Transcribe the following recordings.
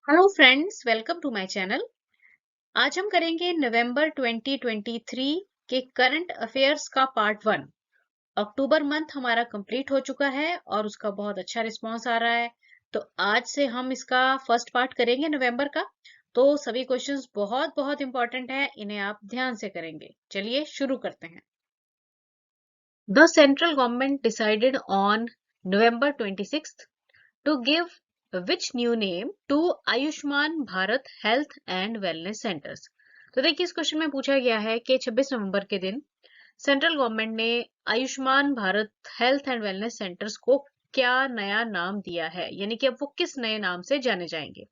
Hello friends, welcome to my channel. आज हम करेंगे नवंबर 2023 के करंट अफेयर्स का पार्ट 1। अक्टूबर मंथ हमारा कंप्लीट हो चुका है और उसका बहुत अच्छा रिस्पांस आ रहा है। तो आज से हम इसका फर्स्ट पार्ट करेंगे नवंबर का। तो सभी क्वेश्चंस बहुत बहुत इंपॉर्टेंट हैं, इन्हें आप ध्यान से करेंगे। चलिए शुरू करते हैं। The central government decided on November 26th to give which new name to Ayushman Bharat health and wellness centres. तो देखिए, इस क्वेश्चन में पूछा गया है कि 26 नवंबर के दिन सेंट्रल गवर्नमेंट ने Ayushman Bharat health and wellness centres को क्या नया नाम दिया है, यानी कि अब वो किस नए नाम से जाने जाएंगे।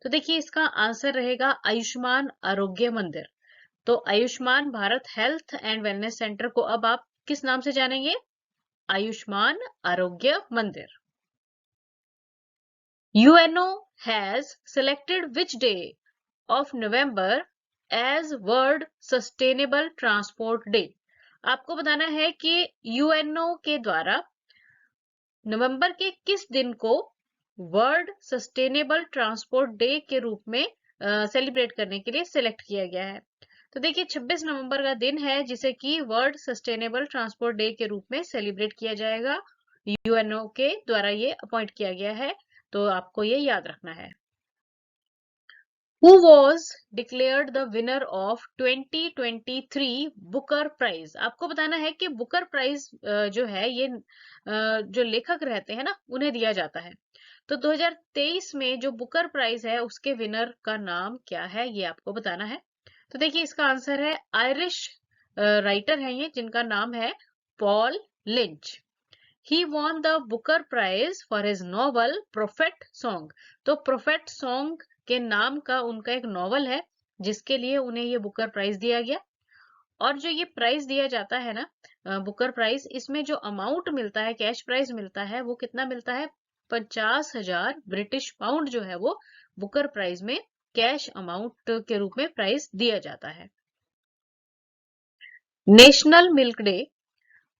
तो देखिए, इसका आंसर रहेगा आयुष्मान आरोग्य मंदिर। तो Ayushman Bharat health and wellness centre को अब आप किस नाम से जानेंगे? आयुष्मान आरोग्य मंदिर। UNO has selected which day of November as World Sustainable Transport Day। आपको बताना है कि UNO के द्वारा नवंबर के किस दिन को वर्ल्ड सस्टेनेबल ट्रांसपोर्ट डे के रूप में सेलिब्रेट करने के लिए सिलेक्ट किया गया है। तो देखिए, 26 नवंबर का दिन है जिसे कि वर्ल्ड सस्टेनेबल ट्रांसपोर्ट डे के रूप में सेलिब्रेट किया जाएगा। UNO के द्वारा ये अपॉइंट किया गया है, तो आपको ये याद रखना है। Who was declared the winner of 2023 Booker prize? आपको बताना है कि बुकर प्राइज जो है ये जो लेखक रहते हैं ना, उन्हें दिया जाता है। तो 2023 में जो बुकर प्राइज है उसके विनर का नाम क्या है, ये आपको बताना है। तो देखिए, इसका आंसर है आयरिश राइटर है ये, जिनका नाम है Paul lynch. He won the Booker Prize for his novel Prophet Song। तो प्रोफेट सॉन्ग के नाम का उनका एक नॉवल है जिसके लिए उन्हें ये बुकर प्राइज दिया गया। और जो ये प्राइज दिया जाता है ना, बुकर प्राइज, इसमें जो अमाउंट मिलता है, कैश प्राइज मिलता है, वो कितना मिलता है? 50,000 ब्रिटिश पाउंड जो है वो बुकर प्राइज में कैश अमाउंट के रूप में प्राइज दिया जाता है। National milk day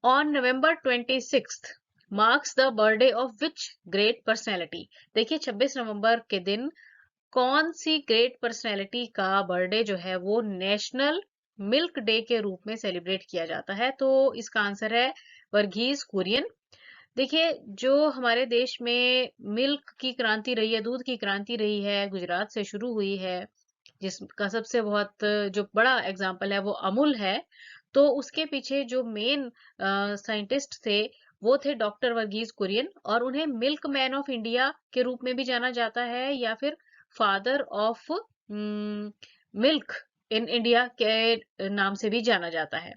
on November 26th marks the birthday of which great personality? देखिए, 26 नवंबर के दिन कौन सी ग्रेट पर्सनैलिटी का बर्थडे जो है वो नेशनल मिल्क डे के रूप में सेलिब्रेट किया जाता है? तो इसका आंसर है वर्गीज कुरियन। देखिए, जो हमारे देश में मिल्क की क्रांति रही है, दूध की क्रांति रही है, गुजरात से शुरू हुई है, जिसका सबसे बहुत जो बड़ा एग्जाम्पल है वो अमूल है। तो उसके पीछे जो मेन साइंटिस्ट थे वो थे डॉक्टर वर्गीज कुरियन, और उन्हें मिल्क मैन ऑफ इंडिया के रूप में भी जाना जाता है, या फिर father of milk in India के नाम से भी जाना जाता है।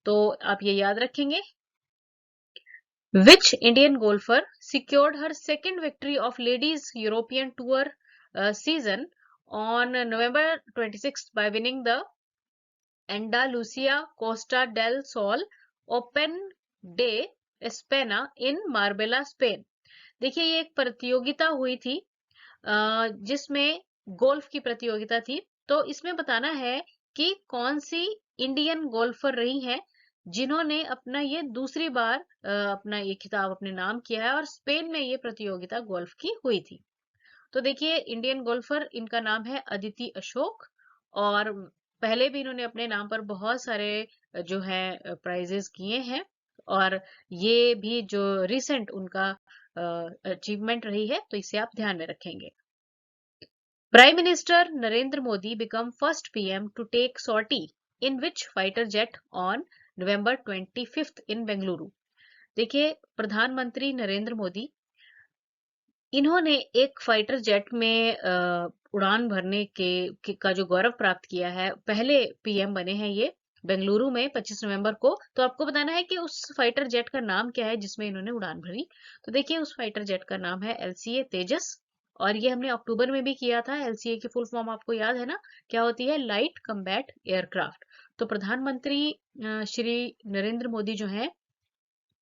तो आप ये याद रखेंगे। Which Indian golfer secured her second victory of Ladies European Tour season on November 26th by winning the Andalusia Costa del Sol Open de España in Marbella, Spain. देखिए, ये एक प्रतियोगिता हुई थी जिसमें गोल्फ की प्रतियोगिता थी। तो इसमें बताना है कि कौन सी इंडियन गोल्फर रही हैं जिन्होंने अपना ये दूसरी बार अपना ये खिताब अपने नाम किया है, और स्पेन में ये प्रतियोगिता गोल्फ की हुई थी। तो देखिए, इंडियन गोल्फर, इनका नाम है अदिति अशोक, और पहले भी इन्होंने अपने नाम पर बहुत सारे जो है प्राइजेस किए हैं, और ये भी जो रिसेंट उनका अचीवमेंट रही है, तो इसे आप ध्यान में रखेंगे। Prime Minister Narendra Modi become first PM to take sortie in which fighter jet on November 25th in Bengaluru। देखिए, प्रधानमंत्री नरेंद्र मोदी, इन्होंने एक फाइटर जेट में उड़ान भरने का जो गौरव प्राप्त किया है, पहले पीएम बने हैं ये बेंगलुरु में 25 नवंबर को। तो आपको बताना है कि उस फाइटर जेट का नाम क्या है जिसमें इन्होंने उड़ान भरी। तो देखिए, उस फाइटर जेट का नाम है LCA तेजस, और ये हमने अक्टूबर में भी किया था। LCA की फुल फॉर्म आपको याद है ना, क्या होती है? Light combat aircraft. तो प्रधानमंत्री श्री नरेंद्र मोदी जो है,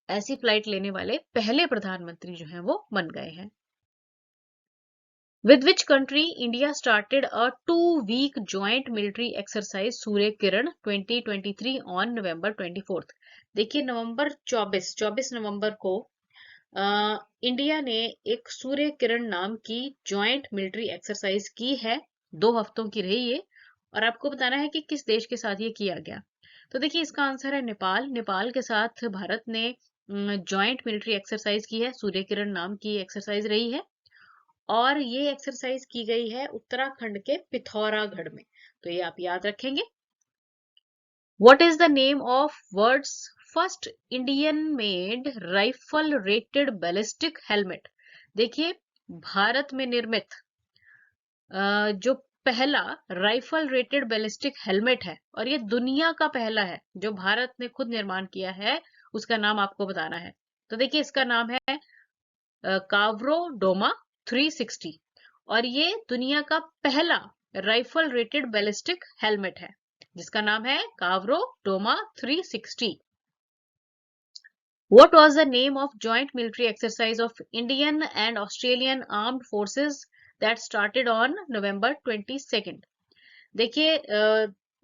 ऐसी फ्लाइट लेने वाले पहले प्रधानमंत्री जो है वो बन गए हैं। With which country India started a 2-week joint military exercise Surya Kiran 2023 on November 24th? देखिए, नवंबर 24 नवंबर को इंडिया ने एक सूर्य किरण नाम की जॉइंट मिलिट्री एक्सरसाइज की है, 2 हफ्तों की रही ये, और आपको बताना है कि किस देश के साथ ये किया गया। तो देखिए इसका आंसर है नेपाल। नेपाल के साथ भारत ने जॉइंट मिलिट्री एक्सरसाइज की है, सूर्य किरण नाम की एक्सरसाइज रही है, और ये एक्सरसाइज की गई है उत्तराखंड के पिथौरागढ़ में। तो ये आप याद रखेंगे। What is the name of world's first Indian made rifle rated ballistic helmet? देखिए भारत में निर्मित जो पहला राइफल रेटेड बैलिस्टिक हेलमेट है, और ये दुनिया का पहला है जो भारत ने खुद निर्माण किया है, उसका नाम आपको बताना है। तो देखिए इसका नाम है कावरो डोमा 360, और ये दुनिया का पहला राइफल रेटेड बैलिस्टिक हेलमेट है जिसका नाम है कावरो Doma 360। What was the name of joint military exercise of Indian and Australian armed forces that started on November 22nd? देखिए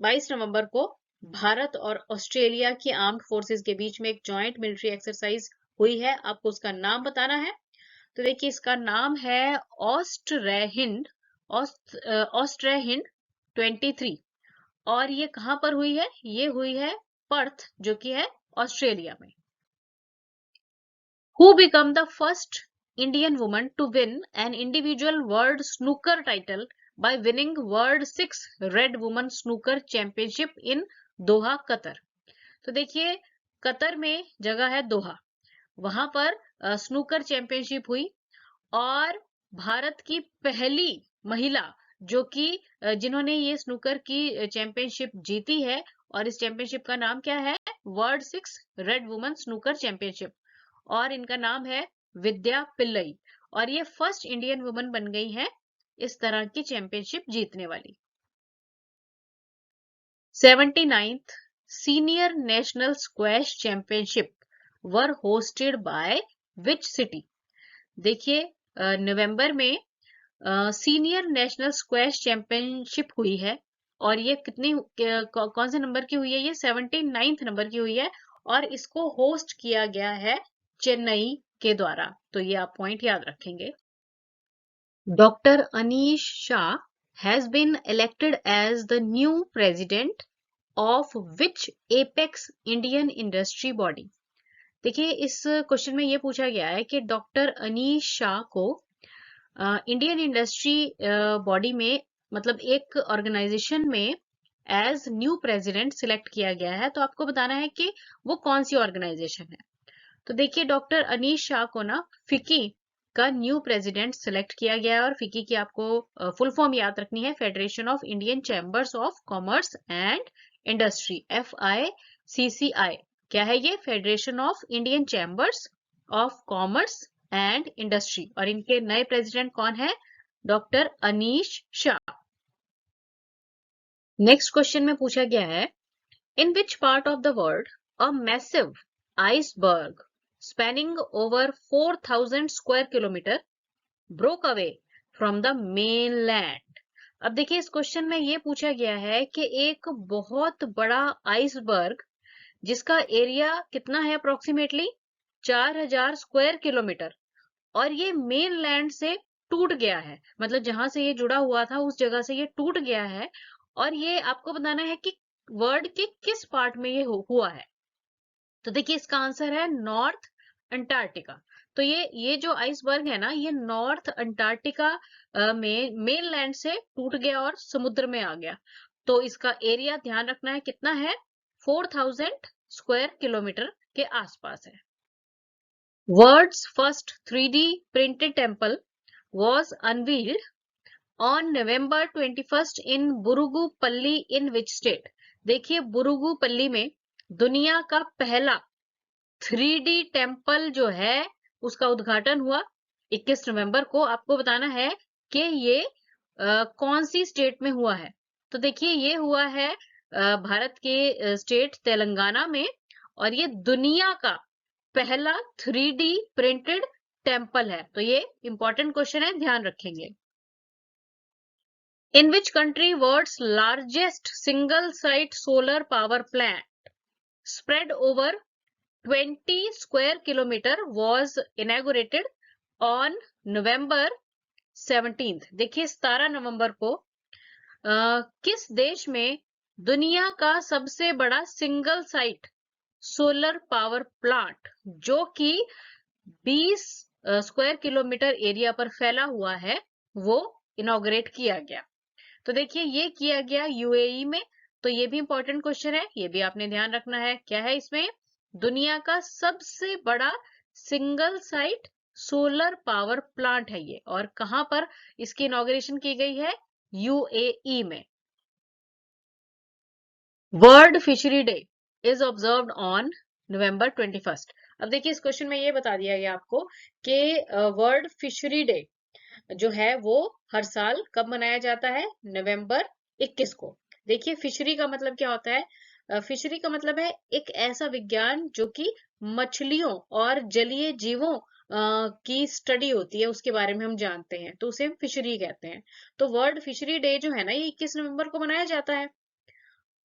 22 नवंबर को भारत और ऑस्ट्रेलिया की आर्म्ड फोर्सेस के बीच में एक जॉइंट मिलिट्री एक्सरसाइज हुई है। आपको उसका नाम बताना है। तो देखिए इसका नाम है ऑस्ट्रेहिंड 23, और ये कहां पर हुई है? ये हुई है पर्थ, जो कि है ऑस्ट्रेलिया में। Who became the first Indian woman to win an individual world snooker title by winning World 6 Red Women Snooker Championship in Doha, Qatar? तो देखिए कतर में जगह है दोहा, वहां पर स्नूकर चैंपियनशिप हुई, और भारत की पहली महिला जो कि जिन्होंने ये स्नूकर की चैंपियनशिप जीती है, और इस चैंपियनशिप का नाम क्या है? World 6 red women snooker championship, और इनका नाम है विद्या पिल्लई, और ये फर्स्ट इंडियन वुमन बन गई है इस तरह की चैंपियनशिप जीतने वाली। 79th senior national squash championship were hosted by which city? देखिए नवंबर में सीनियर नेशनल स्क्वैश चैंपियनशिप हुई है, और ये कौन से नंबर की हुई है? ये 79th नंबर की हुई है, और इसको होस्ट किया गया है चेन्नई के द्वारा। तो ये आप पॉइंट याद रखेंगे। Doctor Anish Shah has been elected as the new president of which apex Indian industry body? देखिए इस क्वेश्चन में ये पूछा गया है कि डॉक्टर अनीश शाह को इंडियन इंडस्ट्री बॉडी में, मतलब एक ऑर्गेनाइजेशन में एज न्यू प्रेसिडेंट सिलेक्ट किया गया है। तो आपको बताना है कि वो कौन सी ऑर्गेनाइजेशन है। तो देखिए डॉक्टर अनीश शाह को ना फिकी का न्यू प्रेसिडेंट सिलेक्ट किया गया है, और फिकी की आपको फुल फॉर्म याद रखनी है, Federation of Indian Chambers of Commerce and Industry, FICCI। क्या है ये? Federation of Indian Chambers of Commerce and Industry, और इनके नए प्रेसिडेंट कौन है? Doctor Anish Shah. Next question में पूछा गया है, in which part of the world a massive iceberg spanning over 4,000 square kilometer broke away from the mainland? अब देखिए इस क्वेश्चन में ये पूछा गया है कि एक बहुत बड़ा आइसबर्ग जिसका एरिया कितना है? अप्रोक्सीमेटली 4,000 स्क्वायर किलोमीटर, और ये मेनलैंड से टूट गया है, मतलब जहां से ये जुड़ा हुआ था उस जगह से ये टूट गया है, और ये आपको बताना है कि वर्ल्ड के किस पार्ट में ये हुआ है। तो देखिए इसका आंसर है नॉर्थ अंटार्कटिका। तो ये जो आइसबर्ग है ना, ये नॉर्थ अंटार्कटिका में मेनलैंड से टूट गया और समुद्र में आ गया। तो इसका एरिया ध्यान रखना है कितना है? 4,000 स्क्वायर किलोमीटर के आसपास है। World's first 3D printed temple was unveiled on November 21st in बुरुगुपल्ली in which state? देखिए बुरुगुपल्ली में दुनिया का पहला 3D टेम्पल जो है उसका उद्घाटन हुआ 21 नवंबर को। आपको बताना है कि ये कौन सी स्टेट में हुआ है। तो देखिए ये हुआ है भारत के स्टेट तेलंगाना में, और ये दुनिया का पहला 3D प्रिंटेड टेम्पल है। तो ये इंपॉर्टेंट क्वेश्चन है, ध्यान रखेंगे। In which country world's largest single site solar power plant spread over 20 square kilometer was inaugurated on November 17th। देखिए 17 नवंबर को किस देश में दुनिया का सबसे बड़ा single site solar power plant जो कि 20 स्क्वायर किलोमीटर एरिया पर फैला हुआ है वो इनॉग्रेट किया गया। तो देखिए ये किया गया यूएई में। तो ये भी इंपॉर्टेंट क्वेश्चन है, ये भी आपने ध्यान रखना है। क्या है इसमें? दुनिया का सबसे बड़ा single site solar power plant है ये, और कहां पर इसकी इनॉग्रेशन की गई है? यूएई में। World fishery day is observed on November 21। अब देखिए इस क्वेश्चन में ये बता दिया गया आपको कि वर्ल्ड फिशरी डे जो है वो हर साल कब मनाया जाता है? नवंबर 21 को। देखिए फिशरी का मतलब क्या होता है? फिशरी का मतलब है एक ऐसा विज्ञान जो कि मछलियों और जलीय जीवों की स्टडी होती है, उसके बारे में हम जानते हैं, तो उसे हम फिशरी कहते हैं। तो वर्ल्ड फिशरी डे जो है ना, ये 21 नवंबर को मनाया जाता है।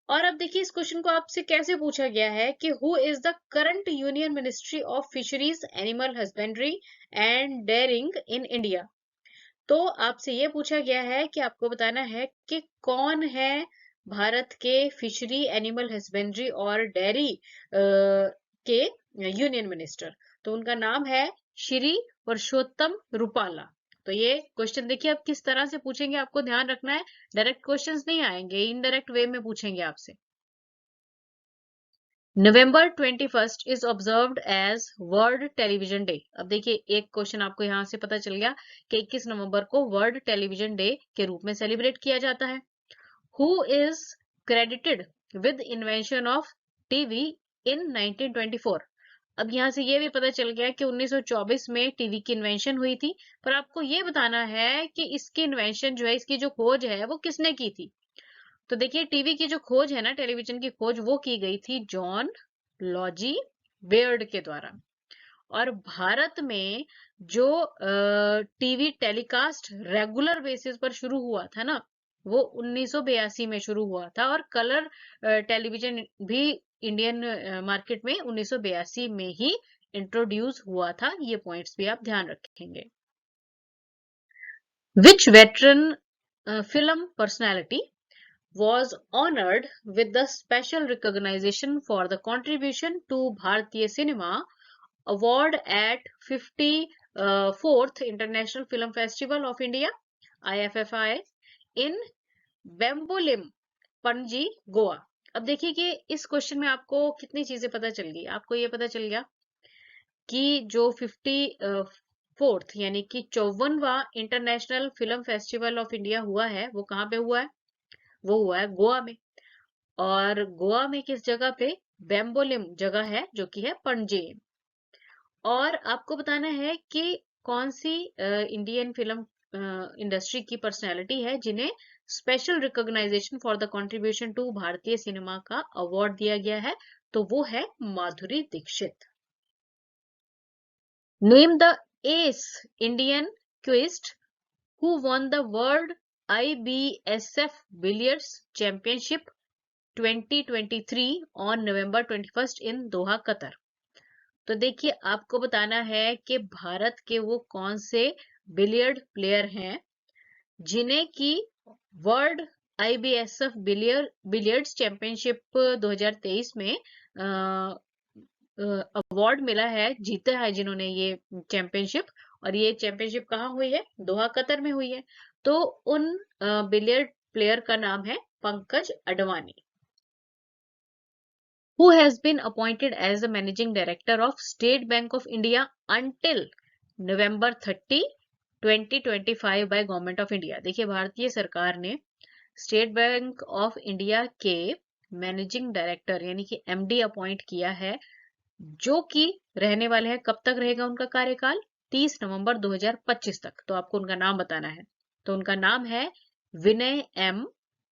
और अब देखिए इस क्वेश्चन को आपसे कैसे पूछा गया है कि who is the current union ministry of fisheries, animal husbandry and dairying in India. तो आपसे ये पूछा गया है कि आपको बताना है कि कौन है भारत के फिशरी, एनिमल हस्बेंड्री और डेयरी के यूनियन मिनिस्टर। तो उनका नाम है श्री पुरुषोत्तम रूपाला। तो ये क्वेश्चन देखिए अब किस तरह से पूछेंगे, आपको ध्यान रखना है। डायरेक्ट क्वेश्चंस नहीं आएंगे, इनडायरेक्ट वे में पूछेंगे आपसे। November 21st is observed as world television day. अब देखिए एक क्वेश्चन आपको यहाँ से पता चल गया कि 21 नवंबर को वर्ल्ड टेलीविजन डे के रूप में सेलिब्रेट किया जाता है। Who is credited with invention of TV in 1924? अब यहाँ से ये भी पता चल गया कि 1924 में टीवी की इन्वेंशन हुई थी, पर आपको ये बताना है कि इसकी इन्वेंशन जो है, इसकी जो खोज है वो किसने की थी। तो देखिए टीवी की जो खोज है ना, टेलीविजन की खोज, वो की गई थी जॉन लॉजी बेयर्ड के द्वारा। और भारत में जो टीवी टेलीकास्ट रेगुलर बेसिस पर शुरू हुआ था ना, वो 1982 में शुरू हुआ था। और कलर टेलीविजन भी इंडियन मार्केट में 1982 में ही इंट्रोड्यूस हुआ था। ये पॉइंट्स भी आप ध्यान रखेंगे। Which veteran film personality was honored with the special recognition for the contribution to Bharatiya cinema award at 54th International Film Festival of India IFFI in Bambolim, Panaji, Goa. अब देखिए कि इस क्वेश्चन में आपको कितनी चीजें पता चल गई। आपको ये पता चल गया कि जो 54th यानी कि 54वां International Film Festival of India हुआ है, वो कहाँ पे हुआ है? वो हुआ है गोवा में। और गोवा में किस जगह पे? बेम्बोलिम जगह है जो कि है पणजी। और आपको बताना है कि कौन सी इंडियन फिल्म इंडस्ट्री की पर्सनालिटी है जिन्हें special recognition for the contribution to भारतीय सिनेमा का अवार्ड दिया गया है। तो वो है Madhuri Dixit. Name the ace Indian cueist who won the World IBSF Billiards Championship 2023 on November 21st in Doha, Qatar. तो देखिए आपको बताना है कि भारत के वो कौन से बिलियर्ड प्लेयर हैं जिन्हें की वर्ल्ड IBSF बिलियर्ड्स चैंपियनशिप 2023 में अवार्ड मिला है, जीता है जिन्होंने ये चैंपियनशिप। और ये चैंपियनशिप कहाँ हुई है? दोहा, कतर में हुई है। तो उन बिलियर्ड प्लेयर का नाम है Pankaj Advani. Who has been appointed as the managing director of State Bank of India until November 30, 2025 by Government of India? देखिए भारतीय सरकार ने स्टेट बैंक ऑफ इंडिया के मैनेजिंग डायरेक्टर यानी कि MD अपॉइंट किया है, जो कि रहने वाले हैं, कब तक रहेगा उनका कार्यकाल? 30 नवंबर 2025 तक। तो आपको उनका नाम बताना है। तो उनका नाम है विनय M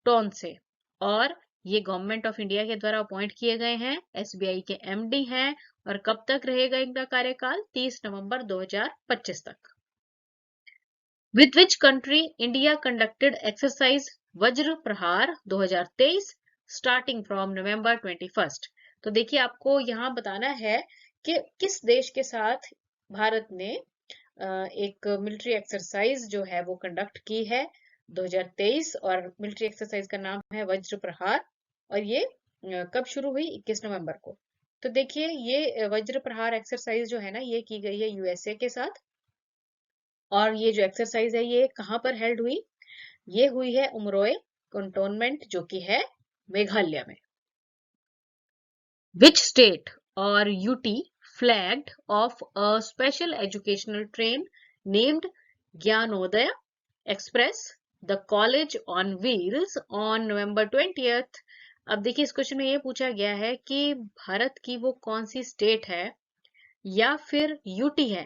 टोनसे, और ये गवर्नमेंट ऑफ इंडिया के द्वारा अपॉइंट किए गए हैं, SBI के MD हैं। और कब तक रहेगा इनका कार्यकाल? 30 नवंबर 2025 तक। With which country India conducted exercise वज्र प्रहार 2023 starting from November 21st? तो देखिए आपको यहाँ बताना है कि किस देश के साथ भारत ने एक मिलिट्री एक्सरसाइज जो है वो कंडक्ट की है 2023, और मिलिट्री एक्सरसाइज का नाम है वज्र प्रहार। और ये कब शुरू हुई? 21 नवंबर को। तो देखिए ये वज्र प्रहार एक्सरसाइज जो है ना, ये की गई है यूएसए के साथ। और ये जो एक्सरसाइज है ये कहाँ पर हेल्ड हुई? ये हुई है उमरोए कंटोनमेंट, जो कि है मेघालय में। Which state or UT flagged off a special educational train named Gyanodaya Express, the college on wheels, on November 20th? अब देखिए इस क्वेश्चन में ये पूछा गया है कि भारत की वो कौन सी स्टेट है या फिर यूटी है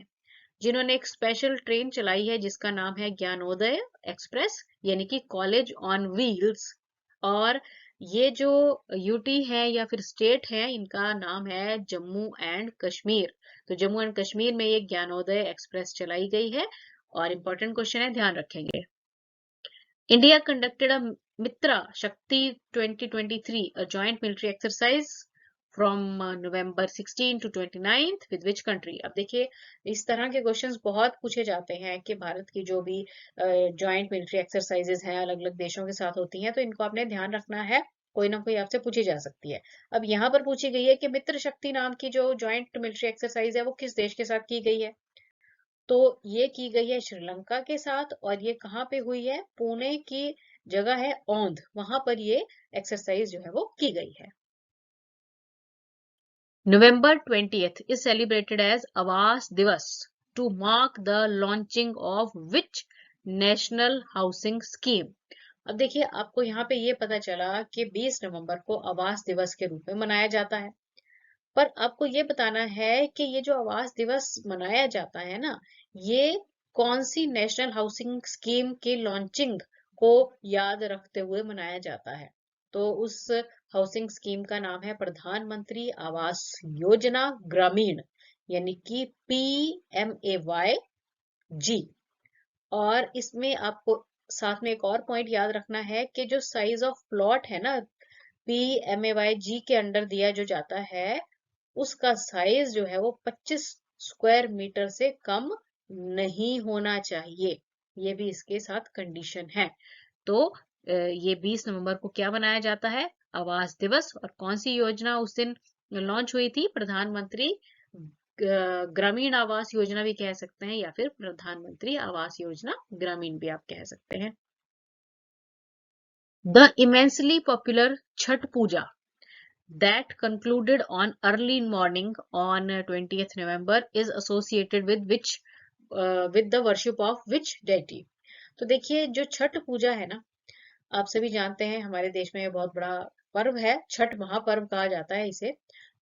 जिन्होंने एक स्पेशल ट्रेन चलाई है जिसका नाम है ज्ञानोदय एक्सप्रेस, यानी कि कॉलेज ऑन व्हील्स। और ये जो यूटी है या फिर स्टेट है, इनका नाम है जम्मू एंड कश्मीर। तो जम्मू एंड कश्मीर में ये ज्ञानोदय एक्सप्रेस चलाई गई है। और इम्पोर्टेंट क्वेश्चन है, ध्यान रखेंगे। India conducted a Mitra Shakti 2023, a joint military exercise from November 16 to 29th with which country? अब देखिए इस तरह के क्वेश्चंस बहुत पूछे जाते हैं कि भारत की जो भी जॉइंट मिलिट्री एक्सरसाइजेज हैं अलग अलग देशों के साथ होती हैं, तो इनको आपने ध्यान रखना है, कोई ना कोई आपसे पूछी जा सकती है। अब यहाँ पर पूछी गई है कि मित्र शक्ति नाम की जो जॉइंट मिलिट्री एक्सरसाइज है वो किस देश के साथ की गई है? तो ये की गई है श्रीलंका के साथ। और ये कहाँ पे हुई है? पुणे की जगह है औंध, वहां पर ये एक्सरसाइज जो है वो की गई है। November 20th is celebrated as आवास दिवस to mark the launching of which national housing scheme? अब देखिए आपको यहाँ पे ये पता चला कि 20 नवंबर को आवास दिवस के रूप में मनाया जाता है। पर आपको ये बताना है कि ये जो आवास दिवस मनाया जाता है ना, ये कौन सी नेशनल हाउसिंग स्कीम की लॉन्चिंग को याद रखते हुए मनाया जाता है? तो उस हाउसिंग स्कीम का नाम है प्रधानमंत्री आवास योजना ग्रामीण, यानी कि PMAY जी। और इसमें आपको साथ में एक और पॉइंट याद रखना है कि जो साइज ऑफ प्लॉट है ना, PMAY जी के अंडर दिया जो जाता है, उसका साइज जो है वो 25 स्क्वायर मीटर से कम नहीं होना चाहिए। ये भी इसके साथ कंडीशन है। तो ये 20 नवंबर को क्या मनाया जाता है? आवास दिवस। और कौन सी योजना उस दिन लॉन्च हुई थी? प्रधानमंत्री ग्रामीण आवास योजना भी कह सकते हैं, या फिर प्रधानमंत्री आवास योजना ग्रामीण भी आप कह सकते हैं। The immensely popular Chhat Puja that concluded on early morning on 20th November is associated with which with the worship of which deity? तो देखिए जो छठ पूजा है ना, आप सभी जानते हैं हमारे देश में ये बहुत बड़ा पर्व है, छठ महापर्व कहा जाता है इसे।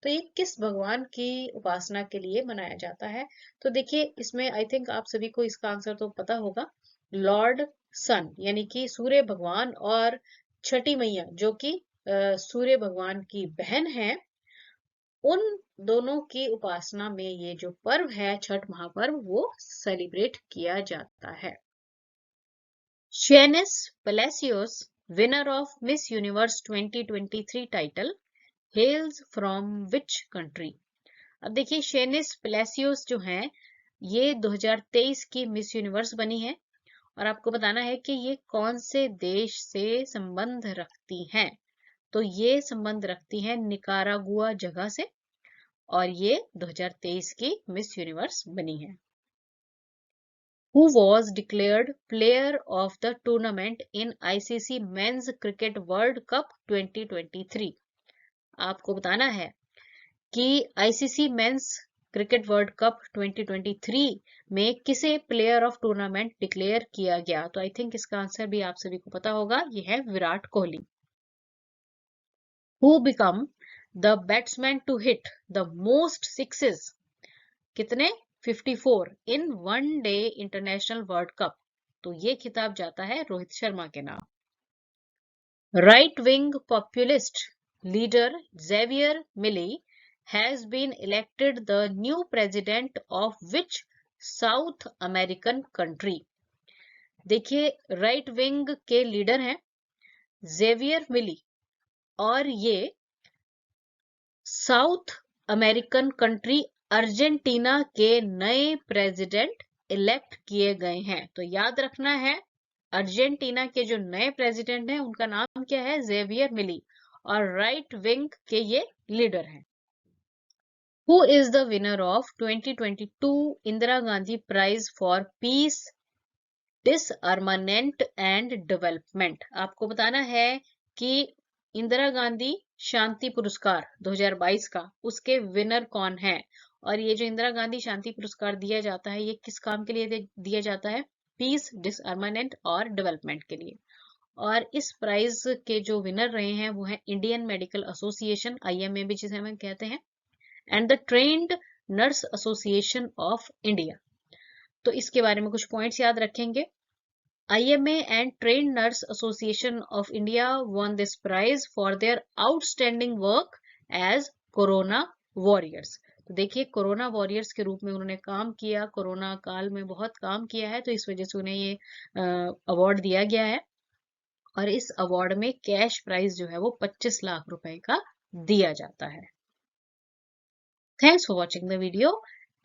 तो ये किस भगवान की उपासना के लिए मनाया जाता है? तो देखिए इसमें आई थिंक आप सभी को इसका आंसर तो पता होगा, लॉर्ड सन यानी कि सूर्य भगवान, और छठी मैया जो कि सूर्य भगवान की बहन है, उन दोनों की उपासना में ये जो पर्व है छठ महापर्व वो सेलिब्रेट किया जाता है। Shenis Palacios, winner of Miss Universe 2023 title, hails from which country? अब देखिए शेनिस पेलेसियोस जो हैं ये 2023 की मिस यूनिवर्स बनी है, और आपको बताना है कि ये कौन से देश से संबंध रखती हैं। तो ये संबंध रखती हैं निकारागुआ जगह से, और ये 2023 की मिस यूनिवर्स बनी है। Who was declared player of the tournament in ICC Men's Cricket World Cup 2023? आपको बताना है कि ICC Men's cricket world cup 2023 में किसे प्लेयर ऑफ टूर्नामेंट डिक्लेयर किया गया? तो आई थिंक इसका आंसर भी आप सभी को पता होगा, ये है Virat Kohli. Who become the batsman to hit the most sixes? कितने? 54 in one day international world cup. तो ये खिताब जाता है रोहित शर्मा के नाम। Right wing populist leader Javier Milei has been elected the new president of which South American country? देखिए right wing के लीडर हैं जेवियर मिली, और ये साउथ अमेरिकन कंट्री अर्जेंटीना के नए प्रेसिडेंट इलेक्ट किए गए हैं। तो याद रखना है, अर्जेंटीना के जो नए प्रेसिडेंट हैं उनका नाम क्या है? जेवियर मिली, और राइट विंग के ये लीडर हैं। Who is the winner of 2022 Indira Gandhi Prize for Peace, Disarmament and Development? आपको बताना है कि इंदिरा गांधी शांति पुरस्कार 2022 का उसके विनर कौन है। और ये जो इंदिरा गांधी शांति पुरस्कार दिया जाता है, ये किस काम के लिए दिया जाता है? पीस, डिसआर्मामेंट और डेवलपमेंट के लिए। और इस प्राइज के जो विनर रहे हैं वो है इंडियन मेडिकल एसोसिएशन, IMA भी जिसे हम कहते हैं, and the trained nurse association of India. तो इसके बारे में कुछ पॉइंट्स याद रखेंगे। IMA and Trained Nurse Association of India won this prize for their outstanding work as Corona Warriors. तो देखिए, कोरोना वॉरियर्स के रूप में उन्होंने काम किया, कोरोना काल में बहुत काम किया है, तो इस वजह से उन्हें ये अवार्ड दिया गया है। और इस अवार्ड में कैश प्राइज जो है वो 25 लाख रुपए का दिया जाता है। Thanks for watching the video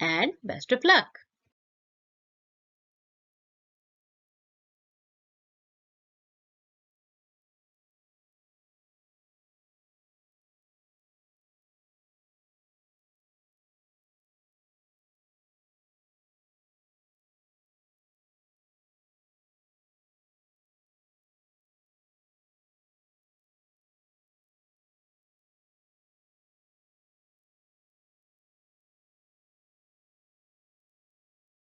and best of luck.